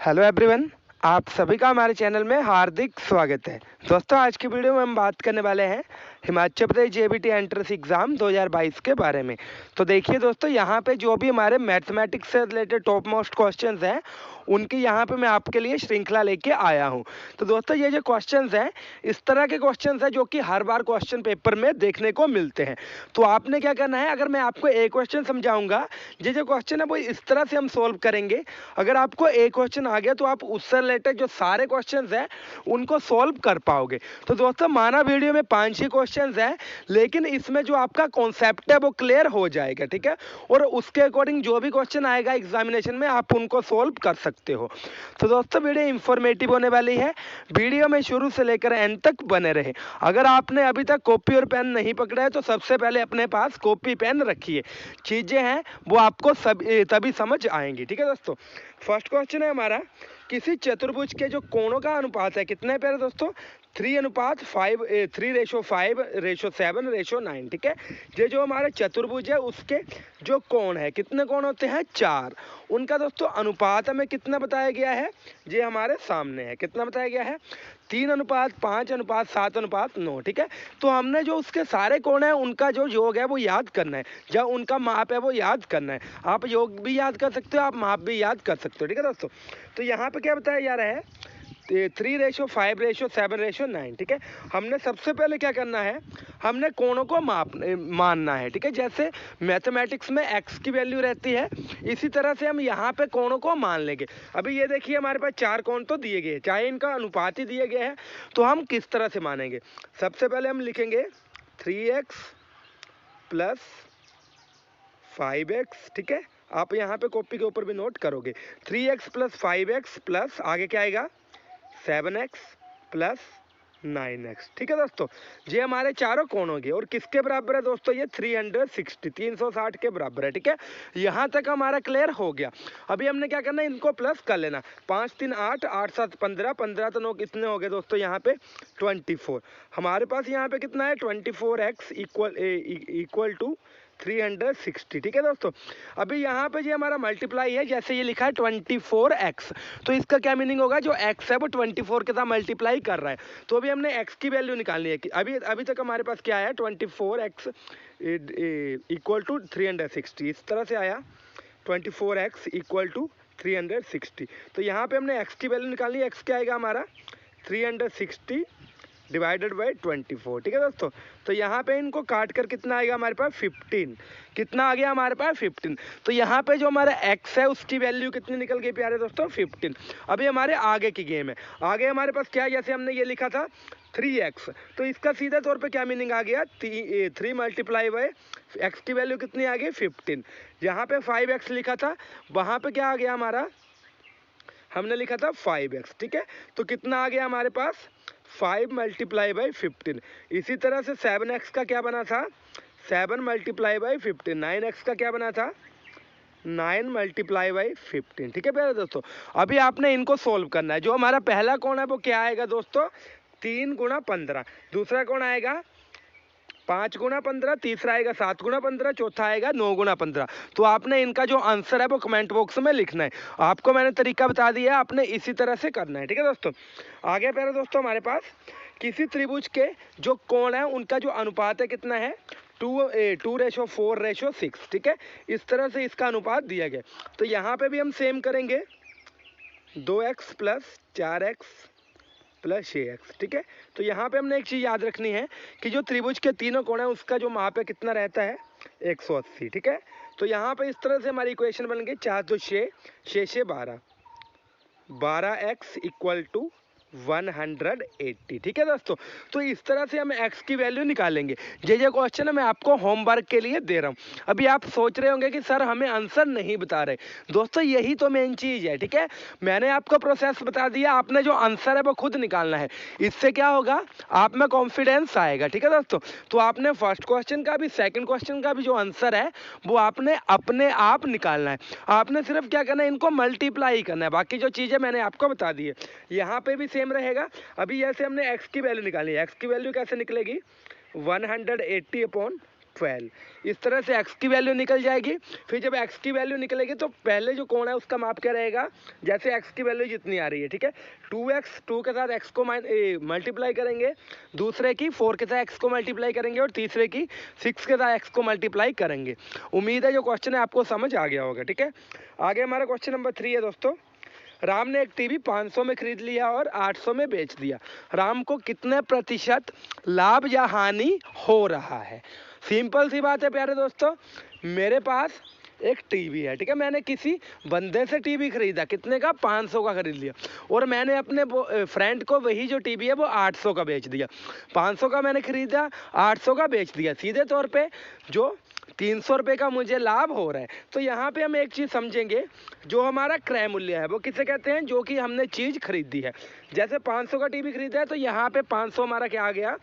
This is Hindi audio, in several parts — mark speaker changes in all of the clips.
Speaker 1: हेलो एवरीवन, आप सभी का हमारे चैनल में हार्दिक स्वागत है। दोस्तों, आज की वीडियो में हम बात करने वाले हैं Himachal Pradesh JBT entrance exam 2022 के बारे में। तो देखिए दोस्तों, यहाँ पे जो भी हमारे मैथमेटिक्स से रिलेटेड टॉप मोस्ट क्वेश्चंस हैं, उनकी यहाँ पे मैं आपके लिए श्रृंखला लेके आया हूँ। तो दोस्तों, ये जो क्वेश्चंस हैं, इस तरह के क्वेश्चंस हैं जो कि हर बार क्वेश्चन पेपर में देखने को मिलते हैं। तो आपने क्या करना है, अगर मैं आपको एक क्वेश्चन समझाऊंगा, ये जो क्वेश्चन है वो इस तरह से हम सोल्व करेंगे। अगर आपको एक क्वेश्चन आ गया तो आप उससे रिलेटेड जो सारे क्वेश्चंस हैं उनको सोल्व कर पाओगे। तो दोस्तों, माना वीडियो में 5-6 क्वेश्चंस हैं, लेकिन इसमें जो आपका कॉन्सेप्ट है वो क्लियर हो जाएगा, ठीक है। और उसके अकॉर्डिंग जो भी क्वेश्चन आएगा एग्जामिनेशन में, आप उनको सोल्व कर सकते हो। तो दोस्तों, वीडियो इंफॉर्मेटिव होने वाली है। वीडियो में शुरू से लेकर एंड तक बने रहे। अगर आपने अभी तक कॉपी और पेन नहीं पकड़ा है तो सबसे पहले अपने पास कॉपी पेन रखिए। चीजें हैं वो आपको तभी समझ आएंगी, ठीक है दोस्तों। फर्स्ट क्वेश्चन है हमारा, किसी चतुर्भुज के जो कोणों का अनुपात है, कितने प्यारे दोस्तों, 3:5:3:7:9, ठीक है। ये जो हमारे चतुर्भुज है उसके जो कोण है, कितने कोण होते हैं, 4। उनका दोस्तों अनुपात हमें कितना बताया गया है, ये हमारे सामने है। कितना बताया गया है, 3:5:7:9, ठीक है। तो हमने जो उसके सारे कोण है उनका जो योग है वो याद करना है, या उनका माप है वो याद करना है। आप योग भी याद कर सकते हो, आप माप भी याद कर सकते हो, ठीक है दोस्तों। तो यहाँ पे क्या बताया जा रहा है, 3:5:7:9, ठीक है। हमने सबसे पहले क्या करना है, हमने कोणों को मानना है, ठीक है। जैसे मैथमेटिक्स में x की वैल्यू रहती है, इसी तरह से हम यहाँ पे कोणों को मान लेंगे। अभी ये देखिए, हमारे पास 4 कोण तो दिए गए हैं, चाहे इनका अनुपात ही दिए गए हैं, तो हम किस तरह से मानेंगे। सबसे पहले हम लिखेंगे 3x + 5x, ठीक है। आप यहाँ पे कॉपी के ऊपर भी नोट करोगे, 3x + 5x प्लस आगे क्या आएगा, 7x + 9x, ठीक है दोस्तों। ये हमारे चारों कोण हो गए। और किसके बराबर है दोस्तों, ये 360 के बराबर है, ठीक है। यहाँ तक हमारा क्लियर हो गया। अभी हमने क्या करना है, इनको प्लस कर लेना। 5 3 8, 8 7 15, 15 तो 9, कितने हो गए दोस्तों, यहाँ पे 24। हमारे पास यहाँ पे कितना है, 24x इक्वल टू 360, ठीक है दोस्तों। अभी यहाँ पे ये हमारा मल्टीप्लाई है, जैसे ये लिखा है 24x, तो इसका क्या मीनिंग होगा, जो x है वो 24 के साथ मल्टीप्लाई कर रहा है। तो अभी हमने x की वैल्यू निकालनी है कि अभी तक हमारे पास क्या है, 24x इक्वल टू 360, इस तरह से आया 24x इक्वल टू 360। तो यहाँ पे हमने x की वैल्यू निकालनी है। x क्या आएगा हमारा, 360 डिवाइडेड बाई 24, ठीक है दोस्तों। तो यहाँ पे इनको काट कर कितना आएगा हमारे पास, 15। कितना आ गया हमारे पास, 15। तो यहाँ पे जो हमारा x है उसकी वैल्यू कितनी निकल गई प्यारे दोस्तों, 15। अभी हमारे आगे की गेम है। आगे हमारे पास क्या है, जैसे हमने ये लिखा था 3x, तो इसका सीधे तौर पे क्या मीनिंग आ गया, 3 मल्टीप्लाई बाई x की वैल्यू कितनी आ गई, 15। यहाँ पे 5x लिखा था, वहाँ पे क्या आ गया हमारा, हमने लिखा था 5x, ठीक है। तो कितना आ गया हमारे पास, 5 मल्टीप्लाई बाई 15। इसी तरह से 7x का क्या बना था, 7 मल्टीप्लाई बाई 15। 9x का क्या बना था, 9 मल्टीप्लाई बाई 15, ठीक है प्यारे दोस्तों। अभी आपने इनको सोल्व करना है। जो हमारा पहला कोण है वो क्या आएगा दोस्तों, 3 × 15। दूसरा कोण आएगा 5 × 15, तीसरा आएगा 7 × 15, चौथा आएगा 9 × 15। तो आपने इनका जो आंसर है वो कमेंट बॉक्स में लिखना है। आपको मैंने तरीका बता दिया है, आपने इसी तरह से करना है, ठीक है दोस्तों। आगे प्यारे दोस्तों, हमारे पास किसी त्रिभुज के जो कोण है उनका जो अनुपात है कितना है, 2:4:6, ठीक है। इस तरह से इसका अनुपात दिया गया। तो यहाँ पे भी हम सेम करेंगे, 2x + 4x + 6x, ठीक है। तो यहाँ पे हमने एक चीज़ याद रखनी है कि जो त्रिभुज के तीनों कोण है उसका जो माप है कितना रहता है, 180, ठीक है। तो यहाँ पे इस तरह से हमारी इक्वेशन बन गई, 4 2 6, 6 6 12, 12x इक्वल टू 180, ठीक है दोस्तों। तो इस तरह से हम x की वैल्यू निकालेंगे। ये क्वेश्चन है मैं आपको होमवर्क के लिए दे रहा हूँ। अभी आप सोच रहे होंगे कि सर हमें आंसर नहीं बता रहे। दोस्तों, यही तो मेन चीज़ है, ठीक है। मैंने आपको प्रोसेस बता दिया, आपने जो आंसर है वो खुद निकालना है। इससे क्या होगा, आप में कॉन्फिडेंस आएगा, ठीक है दोस्तों। तो आपने फर्स्ट क्वेश्चन का भी, सेकेंड क्वेश्चन का भी जो आंसर है वो आपने अपने आप निकालना है। आपने सिर्फ क्या करना है, इनको मल्टीप्लाई करना है। बाकी जो चीज़ें मैंने आपको बता दी है, यहाँ पे भी सेम रहेगा। अभी जैसे हमने x की वैल्यू निकाली है, x की वैल्यू कैसे निकलेगी, 180 अपॉन 12। इस तरह से x की वैल्यू निकल जाएगी। फिर जब x की वैल्यू निकलेगी तो पहले जो कोण है उसका माप क्या रहेगा, जैसे x की वैल्यू जितनी आ रही है, ठीक है, 2x 2 के साथ x को मल्टीप्लाई करेंगे, दूसरे की 4 के साथ x को मल्टीप्लाई करेंगे और तीसरे की 6 के साथ x को मल्टीप्लाई करेंगे। उम्मीद है जो क्वेश्चन है आपको समझ आ गया होगा। ठीक है, आगे हमारा क्वेश्चन नंबर 3 है दोस्तों। राम ने एक टीवी 500 में खरीद लिया और 800 में बेच दिया। राम को कितने प्रतिशत लाभ या हानि हो रहा है। सिंपल सी बात है प्यारे दोस्तों, मेरे पास एक टीवी है, ठीक है, मैंने किसी बंदे से टीवी खरीदा, कितने का, 500 का खरीद लिया, और मैंने अपने फ्रेंड को वही जो टीवी है वो 800 का बेच दिया। 500 का मैंने खरीदा, 800 का बेच दिया, सीधे तौर पे जो 300 रुपये का मुझे लाभ हो रहा है। तो यहाँ पे हम एक चीज़ समझेंगे, जो हमारा क्रय मूल्य है वो किसे कहते हैं, जो कि हमने चीज़ खरीदी है। जैसे 500 का टीवी खरीदा है तो यहाँ पे 500 हमारा क्या आ गया,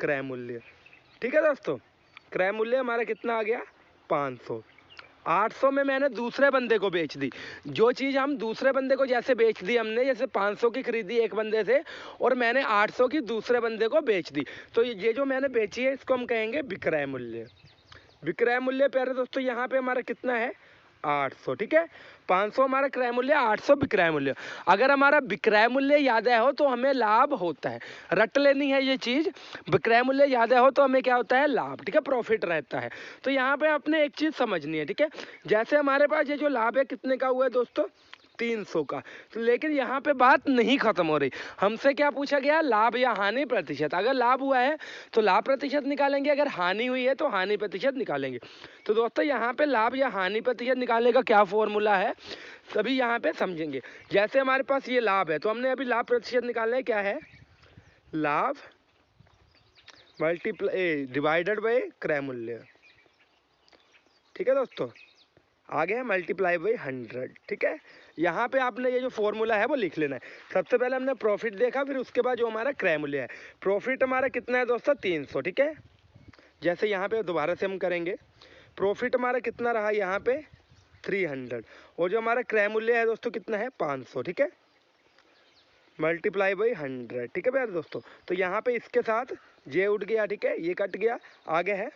Speaker 1: क्रय मूल्य। ठीक है दोस्तों, क्रय मूल्य हमारा कितना आ गया, 500। 800 में मैंने दूसरे बंदे को बेच दी। जो चीज़ हम दूसरे बंदे को जैसे बेच दी हमने, जैसे 500 की खरीदी एक बंदे से और मैंने 800 की दूसरे बंदे को बेच दी, तो ये जो मैंने बेची है इसको हम कहेंगे विक्रय मूल्य। विक्रय मूल्य प्यारे दोस्तों यहाँ पे हमारा कितना है, 800। ठीक है, 500 हमारा क्रय मूल्य, 800 विक्रय मूल्य। अगर हमारा विक्रय मूल्य याद है हो तो हमें लाभ होता है, रट लेनी है ये चीज़। विक्रय मूल्य याद है हो तो हमें क्या होता है, लाभ, ठीक है, प्रॉफिट रहता है। तो यहाँ पे आपने एक चीज़ समझनी है, ठीक है, जैसे हमारे पास ये जो लाभ है कितने का हुआ है दोस्तों, 300 का। तो लेकिन यहाँ पे बात नहीं खत्म हो रही, हमसे क्या पूछा गया, लाभ या हानि प्रतिशत। अगर लाभ हुआ है तो लाभ प्रतिशत निकालेंगे, अगर हानि हुई है तो हानि प्रतिशत निकालेंगे। तो दोस्तों यहाँ पे लाभ या हानि प्रतिशत निकालने का क्या फॉर्मूला है, सभी यहाँ पे समझेंगे। जैसे हमारे पास ये लाभ है तो हमने अभी लाभ प्रतिशत निकालना है, क्या है, लाभ मल्टीप्लाई डिवाइडेड बाय क्रय मूल्य। ठीक है दोस्तों, आगे है मल्टीप्लाई बाई 100। ठीक है, यहाँ पे आपने ये जो फॉर्मूला है वो लिख लेना है। सबसे पहले हमने प्रॉफिट देखा, फिर उसके बाद जो हमारा क्रय मूल्य है। प्रॉफिट हमारा कितना है दोस्तों, 300। ठीक है, जैसे यहाँ पे दोबारा से हम करेंगे, प्रॉफिट हमारा कितना रहा यहाँ पे, 300, और जो हमारा क्रय मूल्य है दोस्तों कितना है, 500। ठीक है, मल्टीप्लाई बाई 100। ठीक है प्यारे दोस्तों, तो यहाँ पे इसके साथ जे उठ गया, ठीक है, ये कट गया, आगे है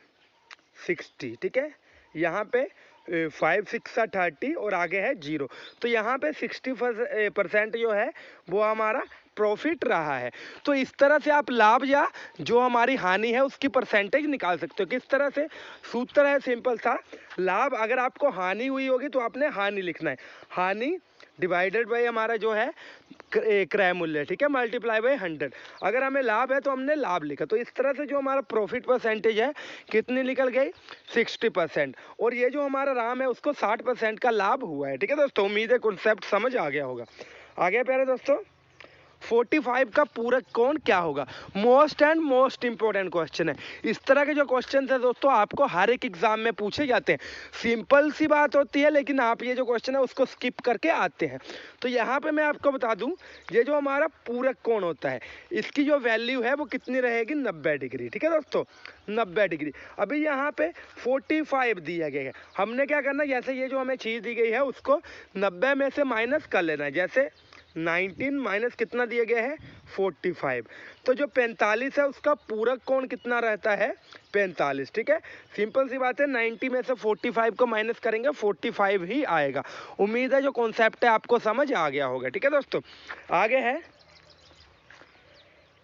Speaker 1: 60। ठीक है, यहाँ पे 5 6 30 और आगे है 0। तो यहाँ पे 60% जो है वो हमारा प्रॉफिट रहा है। तो इस तरह से आप लाभ या जो हमारी हानि है उसकी परसेंटेज निकाल सकते हो। किस तरह से, सूत्र है सिंपल सा, लाभ अगर आपको हानि हुई होगी तो आपने हानि लिखना है, हानि डिवाइडेड बाय हमारा जो है क्रय मूल्य, ठीक है, मल्टीप्लाई बाय 100। अगर हमें लाभ है तो हमने लाभ लिखा। तो इस तरह से जो हमारा प्रॉफिट परसेंटेज है कितनी निकल गई, 60%। और ये जो हमारा राम है उसको 60% का लाभ हुआ है। ठीक है दोस्तों, उम्मीद है कॉन्सेप्ट समझ आ गया होगा। आगे प्यारे दोस्तों, 45 का पूरक कोण क्या होगा। Most and most important question है। इस तरह के जो क्वेश्चन है दोस्तों आपको हर एक एग्जाम में पूछे जाते हैं। सिंपल सी बात होती है, लेकिन आप ये जो क्वेश्चन है उसको स्किप करके आते हैं। तो यहाँ पे मैं आपको बता दूं, ये जो हमारा पूरक कोण होता है इसकी जो वैल्यू है वो कितनी रहेगी, 90 डिग्री। ठीक है दोस्तों, 90 डिग्री। अभी यहाँ पे 45 दिया गया है, हमने क्या करना है, जैसे ये जो हमें चीज़ दी गई है उसको 90 में से माइनस कर लेना है। जैसे 19 माइनस कितना दिया गया है, 45। तो जो 45 है उसका पूरक कोण कितना रहता है, 45। ठीक है, सिंपल सी बात है, 90 में से 45 को माइनस करेंगे 45 ही आएगा। उम्मीद है जो कॉन्सेप्ट है आपको समझ आ गया होगा। ठीक है दोस्तों, आगे है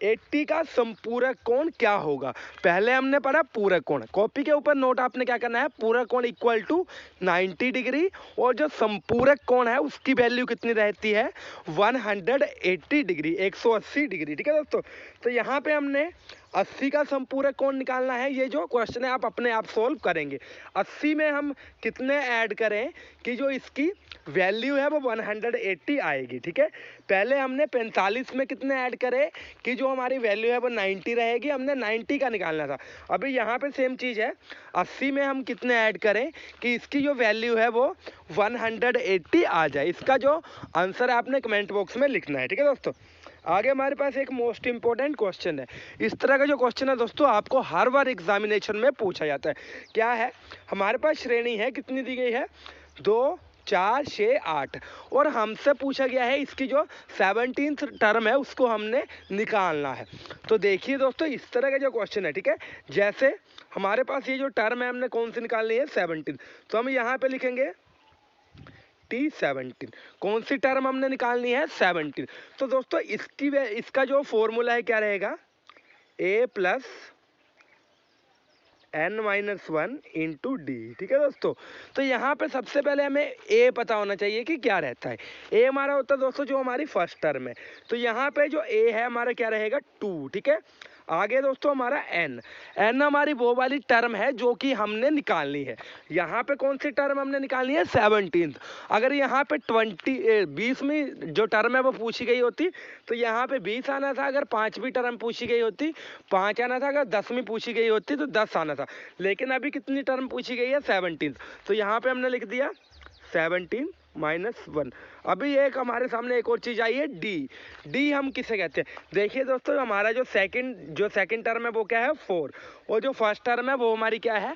Speaker 1: 80 का संपूरक कोण क्या होगा। पहले हमने पढ़ा पूरक कोण, कॉपी के ऊपर नोट आपने क्या करना है, पूरक कोण इक्वल टू 90 डिग्री, और जो संपूरक कोण है उसकी वैल्यू कितनी रहती है, 180 डिग्री, 180 डिग्री। ठीक है दोस्तों, तो यहाँ पे हमने 80 का संपूरक कोण निकालना है। ये जो क्वेश्चन है आप अपने आप सोल्व करेंगे। 80 में हम कितने ऐड करें कि जो इसकी वैल्यू है वो 180 आएगी। ठीक है, पहले हमने 45 में कितने ऐड करे कि जो हमारी वैल्यू है वो 90 रहेगी, हमने 90 का निकालना था। अभी यहाँ पे सेम चीज़ है, 80 में हम कितने ऐड करें कि इसकी जो वैल्यू है वो 180 आ जाए। इसका जो आंसर है आपने कमेंट बॉक्स में लिखना है। ठीक है दोस्तों, आगे हमारे पास एक मोस्ट इंपॉर्टेंट क्वेश्चन है। इस तरह का जो क्वेश्चन है दोस्तों आपको हर बार एग्जामिनेशन में पूछा जाता है। क्या है, हमारे पास श्रेणी है, कितनी दी गई है, 2 4 6 8 और हमसे पूछा गया है इसकी जो 17th टर्म है उसको हमने निकालना है। तो देखिए दोस्तों इस तरह का जो क्वेश्चन है, ठीक है, जैसे हमारे पास ये जो टर्म है हमने कौन सी निकालनी है 17, तो हम यहाँ पे लिखेंगे T17। कौन सी टर्म हमने निकालनी है 17। तो दोस्तों इसका जो फॉर्मूला है क्या रहेगा, a plus n-1 into D. ठीक है दोस्तों, तो यहाँ पे सबसे पहले हमें a पता होना चाहिए कि क्या रहता है। a हमारा होता है दोस्तों जो हमारी फर्स्ट टर्म है, तो यहाँ पे जो a है हमारा क्या रहेगा 2। ठीक है, आगे दोस्तों हमारा n हमारी वो वाली टर्म है जो कि हमने निकालनी है। यहाँ पे कौन सी टर्म हमने निकालनी है 17। अगर यहाँ पे 20वीं जो टर्म है वो पूछी गई होती तो यहाँ पे 20 आना था, अगर 5वीं टर्म पूछी गई होती 5 आना था, अगर 10वीं पूछी गई होती तो 10 आना था। लेकिन अभी कितनी टर्म पूछी गई है 17, तो यहाँ पे हमने लिख दिया 17-1। अभी एक हमारे सामने एक और चीज आई है डी हम किसे कहते हैं। देखिए दोस्तों हमारा जो सेकंड टर्म है वो क्या है 4 और जो फर्स्ट टर्म है वो हमारी क्या है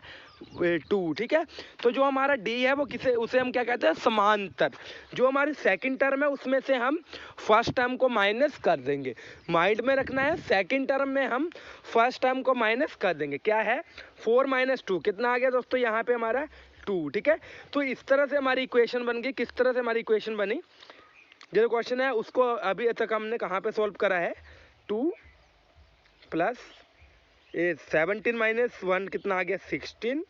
Speaker 1: 2। ठीक है, तो जो हमारा डी है वो उसे हम क्या कहते हैं समांतर। जो हमारी सेकंड टर्म है उसमें से हम फर्स्ट टर्म को माइनस कर देंगे। माइंड में रखना है, सेकंड टर्म में हम फर्स्ट टर्म को माइनस कर देंगे। क्या है 4 - 2 कितना आ गया दोस्तों यहाँ पे हमारा 2। ठीक है, तो इस तरह से हमारी इक्वेशन बन गई। किस तरह से हमारी इक्वेशन बनी, जो क्वेश्चन है उसको अभी तक हमने कहाँ पे सॉल्व करा है 2 प्लस 17 - 1 कितना आ गया 16,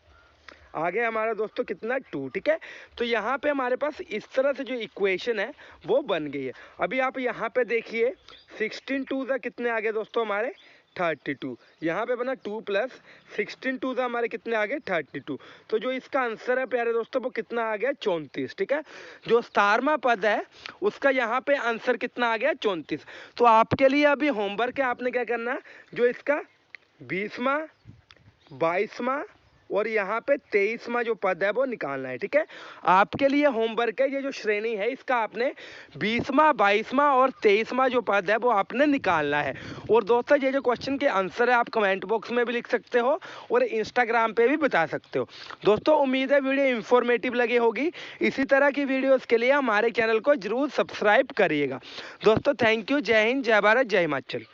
Speaker 1: आगे हमारा दोस्तों कितना 2। ठीक है, तो यहाँ पे हमारे पास इस तरह से जो इक्वेशन है वो बन गई है। अभी आप यहाँ पे देखिए 16 2 कितने आ गए दोस्तों हमारे 32। यहाँ पे बना 2 प्लस 16 2 हमारे कितने आ गए 32। तो जो इसका आंसर है प्यारे दोस्तों वो कितना आ गया 34। ठीक है, जो 17वां पद है उसका यहाँ पे आंसर कितना आ गया 34। तो आपके लिए अभी होमवर्क है, आपने क्या करना है, जो इसका 20वां 22वां और यहाँ पे 23वां जो पद है वो निकालना है। ठीक है, आपके लिए होमवर्क है, ये जो श्रेणी है इसका आपने 20वां 22वां और 23वां जो पद है वो आपने निकालना है। और दोस्तों ये जो क्वेश्चन के आंसर है आप कमेंट बॉक्स में भी लिख सकते हो और इंस्टाग्राम पे भी बता सकते हो। दोस्तों उम्मीद है वीडियो इंफॉर्मेटिव लगी होगी। इसी तरह की वीडियोस के लिए हमारे चैनल को जरूर सब्सक्राइब करिएगा। दोस्तों थैंक यू, जय हिंद, जय भारत, जय हिमाचल।